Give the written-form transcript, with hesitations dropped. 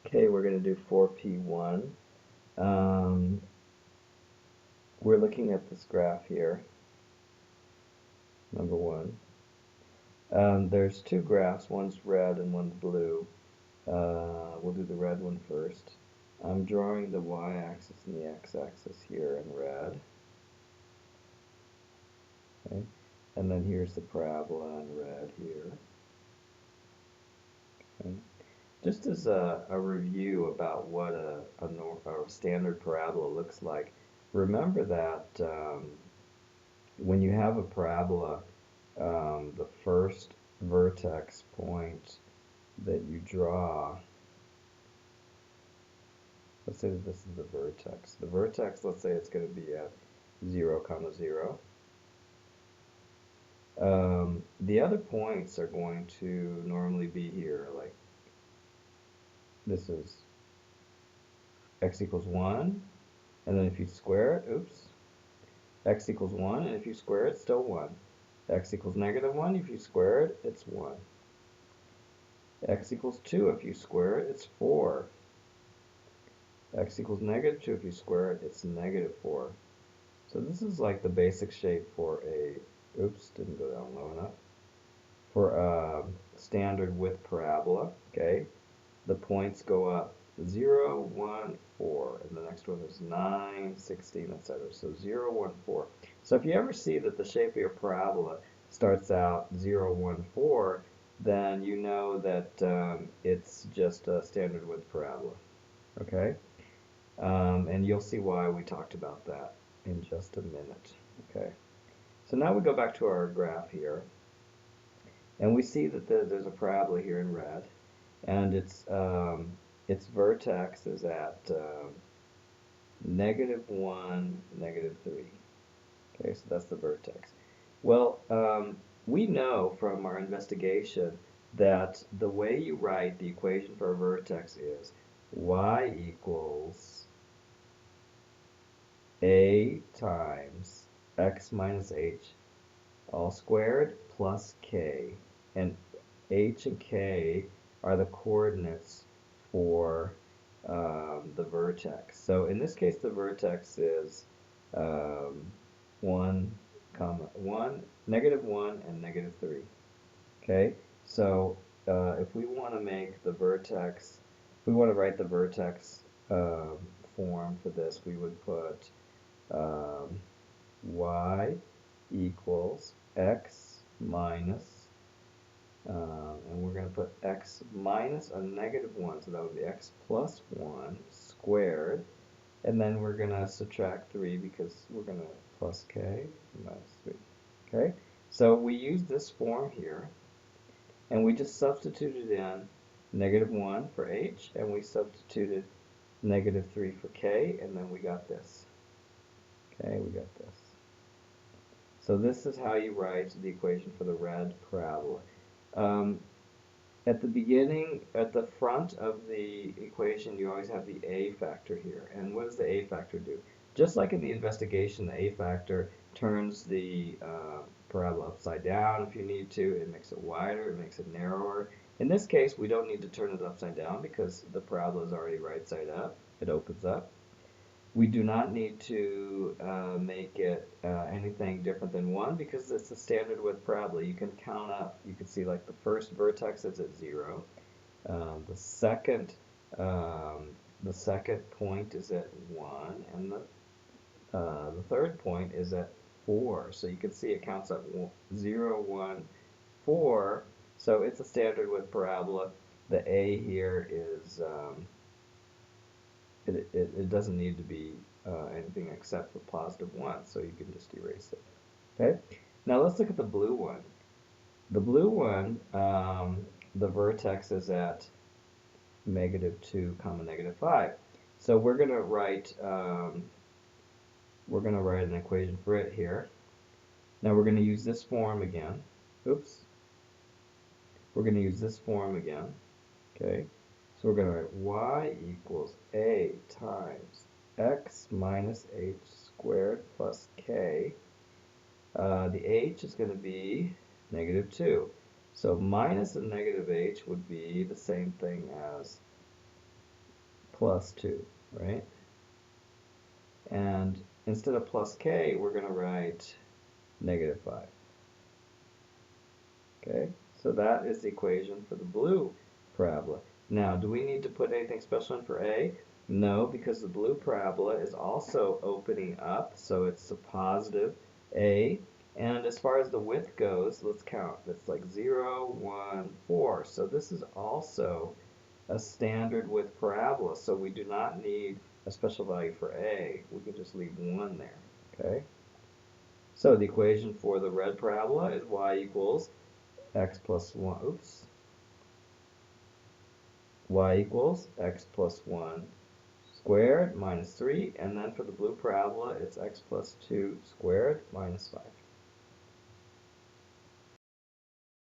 Okay, we're going to do 4p1. We're looking at this graph here, number one. There's two graphs, one's red and one's blue. We'll do the red one first. I'm drawing the y-axis and the x-axis here in red. Okay, and then here's the parabola in red here. Okay. Just as a review about what a standard parabola looks like, remember that when you have a parabola, the first vertex point that you draw, let's say that this is the vertex. The vertex, let's say it's going to be at 0, 0. The other points are going to normally be here, like this is x equals 1, and then if you square it, x equals 1, and if you square it, still 1. X equals -1, if you square it, it's 1. X equals 2, if you square it, it's 4. X equals -2, if you square it, it's -4. So this is like the basic shape for a, didn't go down low enough, for a standard width parabola, okay? The points go up 0, 1, 4, and the next one is 9, 16, etc. So 0, 1, 4. So if you ever see that the shape of your parabola starts out 0, 1, 4, then you know that it's just a standard width parabola, okay? And you'll see why we talked about that in just a minute, okay? So now we go back to our graph here, and we see that there's a parabola here in red, and its vertex is at -1, -3. Okay, so that's the vertex. Well, we know from our investigation that the way you write the equation for a vertex is y equals a times x minus h all squared plus k, and h and k are the coordinates for the vertex. So in this case, the vertex is 1, -1 and -3. Okay, so if we want to make the vertex, if we want to write the vertex form for this, we would put y equals x minus, and we're going to put x minus a -1, so that would be x plus 1 squared, and then we're going to subtract 3 because we're going to plus k minus 3. Okay, so we use this form here, and we just substituted in -1 for h, and we substituted -3 for k, and then we got this. Okay, we got this. So this is how you write the equation for the red parabola. At the beginning, at the front of the equation, you always have the a factor here. And what does the a factor do? Just like in the investigation, the a factor turns the parabola upside down if you need to. It makes it wider, it makes it narrower. In this case, we don't need to turn it upside down because the parabola is already right side up. It opens up. We do not need to make it anything different than 1 because it's a standard width parabola. You can count up. You can see like the first vertex is at 0. The second point is at 1, and the third point is at 4. So you can see it counts up 0, 1, 4. So it's a standard width parabola. The a here is it doesn't need to be anything except for +1, so you can just erase it. Okay, now let's look at the blue one. The blue one, the vertex is at -2, -5. So we're gonna write an equation for it here. Now we're gonna use this form again. We're gonna use this form again. Okay. So we're going to write y equals a times x minus h squared plus k. The h is going to be -2. So minus a negative h would be the same thing as plus 2, right? And instead of plus k, we're going to write negative 5. Okay, so that is the equation for the blue parabola. Now, do we need to put anything special in for A? No, because the blue parabola is also opening up, so it's a positive A. And as far as the width goes, let's count. It's like 0, 1, 4. So this is also a standard width parabola, so we do not need a special value for A. We can just leave 1 there, okay? So the equation for the red parabola is y equals x plus 1, y equals x plus 1 squared minus 3, and then for the blue parabola, it's x plus 2 squared minus 5.